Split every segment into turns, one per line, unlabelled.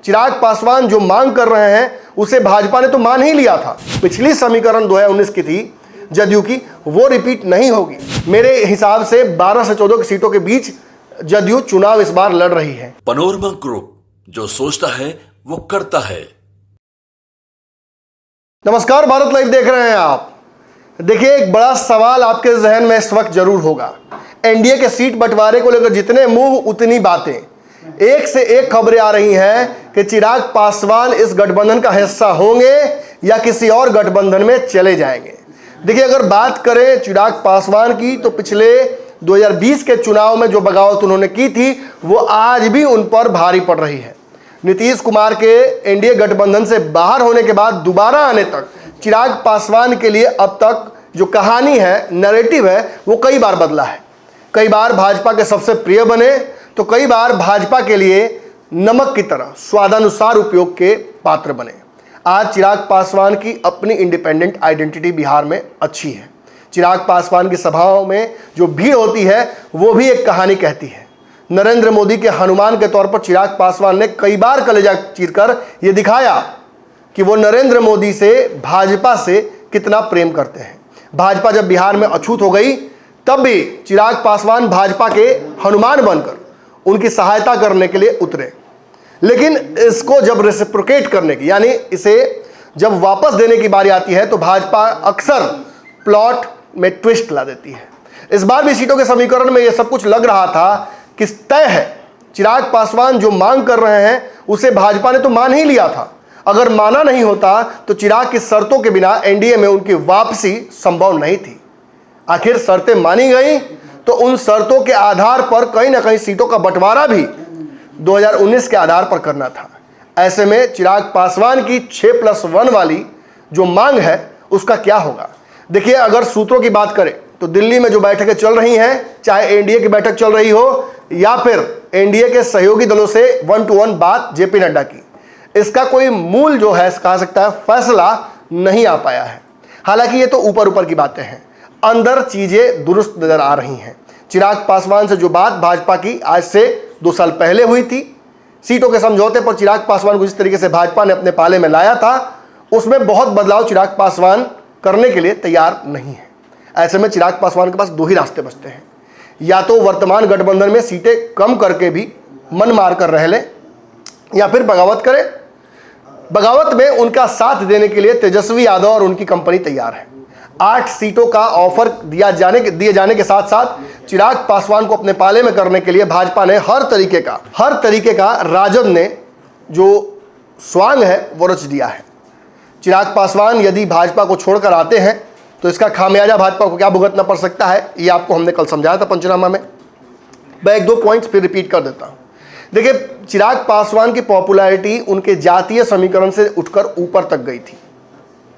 चिराग पासवान जो मांग कर रहे हैं उसे भाजपा ने तो मान ही लिया था। पिछली समीकरण 2019 की थी जदयू की, वो रिपीट नहीं होगी। मेरे हिसाब से 12 से 14 सीटों के बीच जदयू चुनाव इस बार लड़ रही है।
पनोरमा ग्रुप, जो सोचता है वो करता है।
नमस्कार, भारत लाइव देख रहे हैं आप। देखिए, एक बड़ा सवाल आपके जहन में इस वक्त जरूर होगा। एनडीए के सीट बंटवारे को लेकर जितने मुंह उतनी बातें, एक से एक खबरें आ रही हैं कि चिराग पासवान इस गठबंधन का हिस्सा होंगे या किसी और गठबंधन में चले जाएंगे। देखिए, अगर बात करें चिराग पासवान की, तो पिछले 2020 के चुनाव में जो बगावत उन्होंने की थी वो आज भी उन पर भारी पड़ रही है। नीतीश कुमार के एनडीए गठबंधन से बाहर होने के बाद दोबारा आने तक चिराग पासवान के लिए अब तक जो कहानी है, नैरेटिव है, वो कई बार बदला है। कई बार भाजपा के सबसे प्रिय बने, तो कई बार भाजपा के लिए नमक की तरह स्वादानुसार उपयोग के पात्र बने। आज चिराग पासवान की अपनी इंडिपेंडेंट आइडेंटिटी बिहार में अच्छी है। चिराग पासवान की सभाओं में जो भीड़ होती है वो भी एक कहानी कहती है। नरेंद्र मोदी के हनुमान के तौर पर चिराग पासवान ने कई बार कलेजा चीरकर यह दिखाया कि वो नरेंद्र मोदी से, भाजपा से कितना प्रेम करते हैं। भाजपा जब बिहार में अछूत हो गई, तब भी चिराग पासवान भाजपा के हनुमान बनकर उनकी सहायता करने के लिए उतरे। लेकिन इसको जब रेसिप्रोकेट करने की, यानी इसे जब वापस देने की बारी आती है, तो भाजपा अक्सर प्लॉट में ट्विस्ट ला देती है। इस बार भी सीटों के समीकरण में यह सब कुछ लग रहा था कि तय है। चिराग पासवान जो मांग कर रहे हैं उसे भाजपा ने तो मान ही लिया था। अगर माना नहीं होता तो चिराग की शर्तों के बिना एनडीए में उनकी वापसी संभव नहीं थी। आखिर शर्तें मानी गई तो उन शर्तों के आधार पर कहीं ना कहीं सीटों का बंटवारा भी 2019 के आधार पर करना था। ऐसे में चिराग पासवान की 6+1 वाली जो मांग है उसका क्या होगा? देखिए, अगर सूत्रों की बात करें तो दिल्ली में जो बैठकें चल रही हैं, चाहे एनडीए की बैठक चल रही हो या फिर एनडीए के सहयोगी दलों से 1-to-1 बात जेपी नड्डा की, इसका कोई मूल जो है कहा सकता है फैसला नहीं आ पाया है। हालांकि ये तो ऊपर ऊपर की बातें हैं, अंदर चीजें दुरुस्त नजर आ रही हैं। चिराग पासवान से जो बात भाजपा की आज से 2 साल पहले हुई थी, सीटों के समझौते पर चिराग पासवान को जिस तरीके से भाजपा ने अपने पाले में लाया था, उसमें बहुत बदलाव चिराग पासवान करने के लिए तैयार नहीं है। ऐसे में चिराग पासवान के पास 2 ही रास्ते बचते हैं। या तो वर्तमान गठबंधन में सीटें कम करके भी मन मार कर रह ले, या फिर बगावत करें। बगावत में उनका साथ देने के लिए तेजस्वी यादव और उनकी कंपनी तैयार है। 8 सीटों का ऑफर दिए जाने के साथ साथ चिराग पासवान को अपने पाले में करने के लिए भाजपा ने हर तरीके का राजद ने जो स्वांग है वो रच दिया है। चिराग पासवान यदि भाजपा को छोड़कर आते हैं तो इसका खामियाजा भाजपा को क्या भुगतना पड़ सकता है, ये आपको हमने कल समझाया था पंचनामा में। मैं 1-2 पॉइंट्स फिर रिपीट कर देता हूं। देखिए, चिराग पासवान की पॉपुलैरिटी उनके जातीय समीकरण से उठकर ऊपर तक गई थी।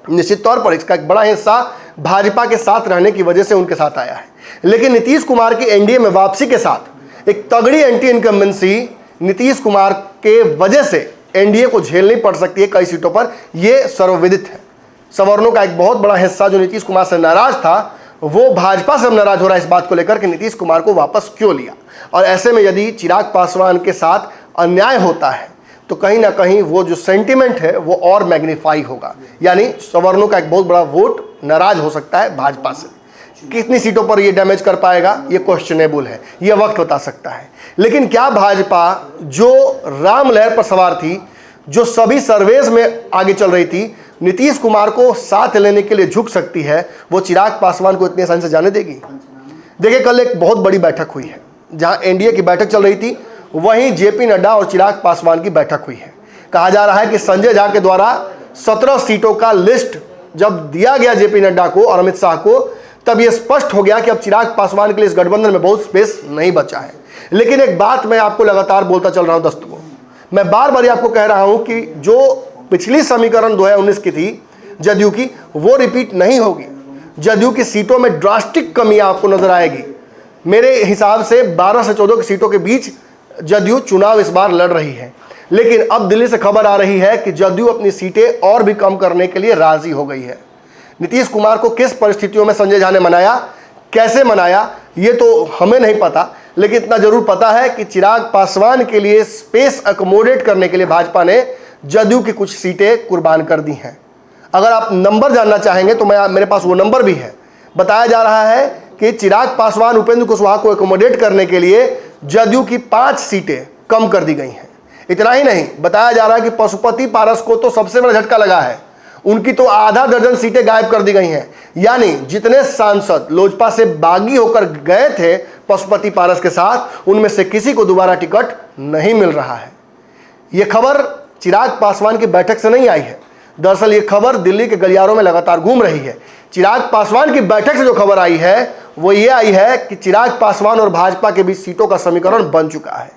निश्चित तौर पर इसका एक बड़ा हिस्सा भाजपा के साथ रहने की वजह से उनके साथ आया है। लेकिन नीतीश कुमार की एनडीए में वापसी के साथ एक तगड़ी एंटी इनकम्बेंसी नीतीश कुमार के वजह से एनडीए को झेलनी पड़ सकती है कई सीटों पर, यह सर्वविदित है। सवर्णों का एक बहुत बड़ा हिस्सा जो नीतीश कुमार से नाराज था, वो भाजपा से नाराज हो रहा है इस बात को लेकर कि नीतीश कुमार को वापस क्यों लिया। और ऐसे में यदि चिराग पासवान के साथ अन्याय होता है तो कहीं ना कहीं वो जो सेंटिमेंट है वो और मैग्नीफाई होगा, यानी सवर्णों का एक बहुत बड़ा वोट नाराज हो सकता है भाजपा से। कितनी सीटों पर ये डैमेज कर पाएगा ये क्वेश्चनेबल है, ये वक्त बता सकता है। लेकिन क्या भाजपा जो राम लहर पर सवार थी, जो सभी सर्वेज में आगे चल रही थी, नीतीश कुमार को साथ लेने के लिए झुक सकती है? वो चिराग पासवान को इतनी आसानी से जाने देगी? देखिए, कल एक बहुत बड़ी बैठक हुई है, जहां एनडीए की बैठक चल रही थी, वहीं जेपी नड्डा और चिराग पासवान की बैठक हुई है। कहा जा रहा है कि संजय झा के द्वारा 17 सीटों का लिस्ट जब दिया गया जेपी नड्डा को और अमित शाह को, तब यह स्पष्ट हो गया कि अब चिराग पासवान के लिए इस गठबंधन में बहुत स्पेस नहीं बचा है। लेकिन एक बात मैं आपको लगातार बोलता चल रहा हूं दोस्तों, मैं बार बार आपको कह रहा हूं कि जो पिछली समीकरण 2019 की थी जदयू की, वो रिपीट नहीं होगी। जदयू की सीटों में ड्रास्टिक कमी आपको नजर आएगी। मेरे हिसाब से 12 से 14 सीटों के बीच जदयू चुनाव इस बार लड़ रही है। लेकिन अब दिल्ली से खबर आ रही है कि जदयू अपनी सीटें और भी कम करने के लिए राजी हो गई है। नीतीश कुमार को किस परिस्थितियों में संजय झा ने मनाया, कैसे मनाया, ये तो हमें नहीं पता, लेकिन इतना जरूर पता है कि चिराग पासवान के लिए स्पेस अकोमोडेट करने के लिए भाजपा ने जदयू की कुछ सीटें कुर्बान कर दी हैं। अगर आप नंबर जानना चाहेंगे तो मेरे पास वो नंबर भी है। बताया जा रहा है कि चिराग पासवान उपेंद्र कुशवाहा को एकोमोडेट करने के लिए जदयू की 5 सीटें कम कर दी गई हैं। इतना ही नहीं, बताया जा रहा है कि पशुपति पारस को तो सबसे बड़ा झटका लगा है, उनकी तो आधा दर्जन सीटें गायब कर दी गई हैं। यानी जितने सांसद लोजपा से बागी होकर गए थे पशुपति पारस के साथ, उनमें से किसी को दोबारा टिकट नहीं मिल रहा है। यह खबर चिराग पासवान की बैठक से नहीं आई है। दरअसल ये खबर दिल्ली के गलियारों में लगातार घूम रही है। चिराग पासवान की बैठक से जो खबर आई है वो ये आई है कि चिराग पासवान और भाजपा के बीच सीटों का समीकरण बन चुका है।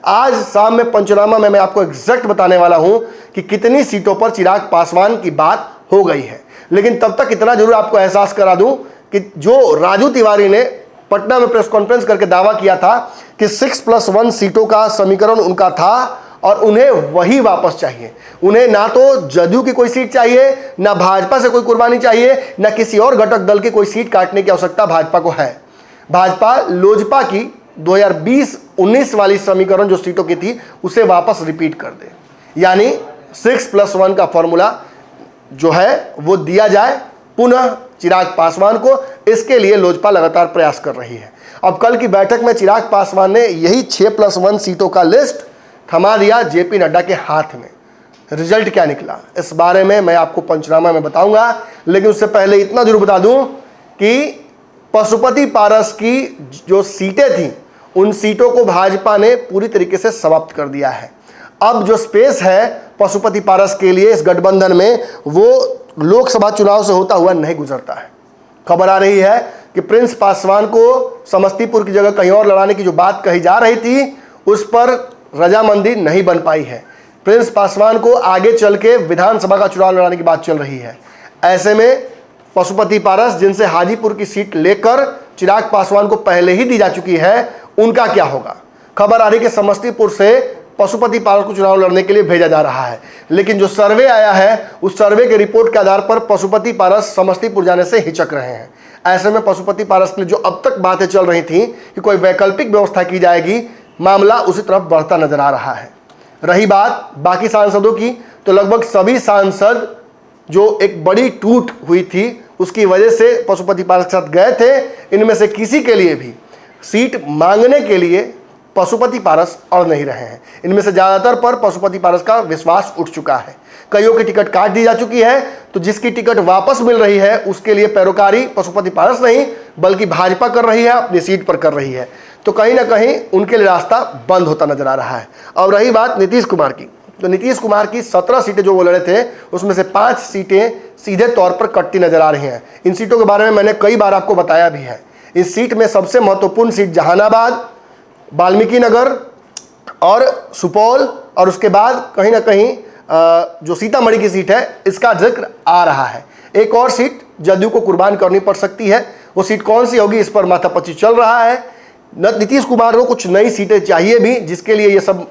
आज शाम में पंचनामा में मैं आपको एग्जैक्ट बताने वाला हूं कि कितनी सीटों पर चिराग पासवान की बात हो गई है। लेकिन तब तक इतना जरूर आपको एहसास करा दूं कि जो राजू तिवारी ने पटना में प्रेस कॉन्फ्रेंस करके दावा किया था कि 6+1 सीटों का समीकरण उनका था और उन्हें वही वापस चाहिए। उन्हें ना तो जदयू की कोई सीट चाहिए, ना भाजपा से कोई कुर्बानी चाहिए, ना किसी और घटक दल की कोई सीट काटने की आवश्यकता भाजपा को है। भाजपा लोजपा की 2020-19 वाली समीकरण जो सीटों की थी उसे वापस रिपीट कर दे, यानी 6+1 का फॉर्मूला जो है वो दिया जाए पुनः चिराग पासवान को। इसके लिए लोजपा लगातार प्रयास कर रही है। अब कल की बैठक में चिराग पासवान ने यही 6+1 सीटों का लिस्ट थमा दिया जेपी नड्डा के हाथ में। रिजल्ट क्या निकला इस बारे में मैं आपको पंचनामा में बताऊंगा, लेकिन उससे पहले इतना जरूर बता दूं कि पशुपति पारस की जो सीटें थीं उन सीटों को भाजपा ने पूरी तरीके से समाप्त कर दिया है। अब जो स्पेस है पशुपति पारस के लिए इस गठबंधन में वो लोकसभा चुनाव से होता हुआ नहीं गुजरता है। खबर आ रही है कि प्रिंस पासवान को समस्तीपुर की जगह कहीं और लड़ाने की जो बात कही जा रही थी उस पर रजामंदी नहीं बन पाई है। प्रिंस पासवान को आगे चल के विधानसभा का चुनाव लड़ाने की बात चल रही है। ऐसे में पशुपति पारस जिनसे हाजीपुर की सीट लेकर चिराग पासवान को पहले ही दी जा चुकी है, उनका क्या होगा। खबर आ रही कि समस्तीपुर से पशुपति पारस को चुनाव लड़ने के लिए भेजा जा रहा है, लेकिन जो सर्वे आया है उस सर्वे के रिपोर्ट के आधार पर पशुपति पारस समस्तीपुर जाने से हिचक रहे हैं। ऐसे में पशुपति पारस के लिए जो अब तक बातें चल रही थी कि कोई वैकल्पिक व्यवस्था की जाएगी, मामला उसी तरफ बढ़ता नजर आ रहा है। रही बात बाकी सांसदों की, तो लगभग सभी सांसद जो एक बड़ी टूट हुई थी उसकी वजह से पशुपति पारस के साथ गए थे। इनमें से किसी के लिए भी सीट मांगने के लिए पशुपति पारस और नहीं रहे हैं। इनमें से ज़्यादातर पर पशुपति पारस का विश्वास उठ चुका है। कईयों की टिकट काट दी जा चुकी है, तो जिसकी टिकट वापस मिल रही है उसके लिए पैरोकारी पशुपति पारस नहीं बल्कि भाजपा कर रही है, अपनी सीट पर कर रही है। तो कहीं ना कहीं उनके लिए रास्ता बंद होता नजर आ रहा है। और रही बात नीतीश कुमार की, तो नीतीश कुमार की 17 सीटें जो वो लड़े थे उसमें से 5 सीटें सीधे तौर पर कटती नजर आ रही हैं। इन सीटों के बारे में मैंने कई बार आपको बताया भी है। इस सीट में सबसे महत्वपूर्ण सीट जहानाबाद, वाल्मीकि नगर और सुपौल, और उसके बाद कहीं ना कहीं जो सीतामढ़ी की सीट है इसका जिक्र आ रहा है। एक और सीट जदयू को कुर्बान करनी पड़ सकती है। वो सीट कौन सी होगी इस पर माथापच्ची चल रहा है। नीतीश कुमार को कुछ नई सीटें चाहिए भी, जिसके लिए ये सब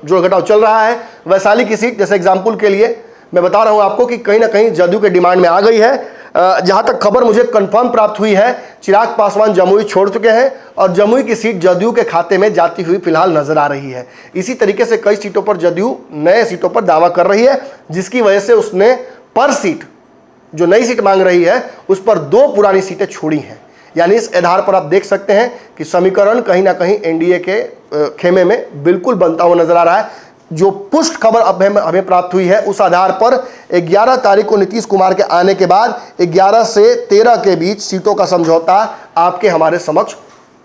जो घटाव चल रहा है। वैशाली की सीट जैसे एग्जाम्पल के लिए मैं बता रहा हूँ आपको कि कहीं ना कहीं जदयू के डिमांड में आ गई है। जहाँ तक खबर मुझे कंफर्म प्राप्त हुई है, चिराग पासवान जमुई छोड़ चुके हैं और जमुई की सीट जदयू के खाते में जाती हुई फिलहाल नजर आ रही है। इसी तरीके से कई सीटों पर जदयू नए सीटों पर दावा कर रही है, जिसकी वजह से उसने पर सीट जो नई सीट मांग रही है उस पर 2 पुरानी सीटें छोड़ी हैं। यानी इस आधार पर आप देख सकते हैं कि समीकरण कहीं ना कहीं एनडीए के खेमे में बिल्कुल बनता हुआ नजर आ रहा है। जो पुष्ट खबर अब हमें प्राप्त हुई है उस आधार पर 11 तारीख को नीतीश कुमार के आने के बाद 11 से 13 के बीच सीटों का समझौता आपके हमारे समक्ष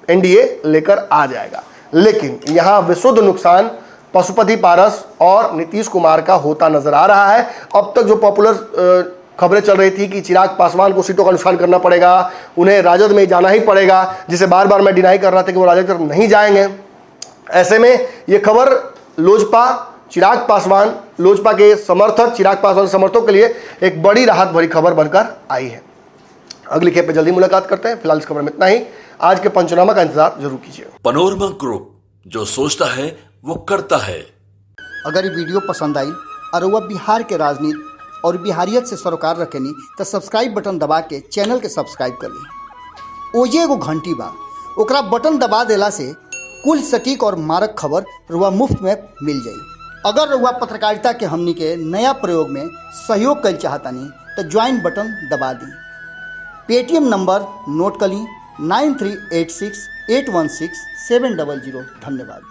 एनडीए लेकर आ जाएगा। लेकिन यहाँ विशुद्ध नुकसान पशुपति पारस और नीतीश कुमार का होता नजर आ रहा है। अब तक जो पॉपुलर खबरें चल रही थी कि चिराग पासवान को सीटों का नुकसान करना पड़ेगा, उन्हें राजद में जाना ही पड़ेगा, जिसे बार बार मैं डिनाई कर रहा था कि वो राजद की तरफ नहीं जाएंगे। ऐसे में ये खबर लोजपा चिराग पासवान, लोजपा के समर्थक चिराग पासवान समर्थकों के लिए एक बड़ी राहत भरी खबर बनकर आई है। अगली खेप पे जल्दी मुलाकात करते हैं। फिलहाल इस खबर में इतना ही। आज के पंचनामा का इंतजार जरूर कीजिए।
पनोरमा ग्रुप, जो सोचता है वो करता है।
अगर ये वीडियो पसंद आई और वह बिहार के राजनीति और बिहारियत से सरोकार रखेनी तो सब्सक्राइब बटन दबा के चैनल के सब्सक्राइब कर ली। ओजे एगो घंटी बा, ओकरा बटन दबा देला से कुल सटीक और मारक खबर रुआ मुफ्त में मिल जाई। अगर रुआ पत्रकारिता के हमनी के नया प्रयोग में सहयोग कर चाहतानी तो ज्वाइन बटन दबा दी। पेटीएम नंबर नोट कर ली 9386816700। धन्यवाद।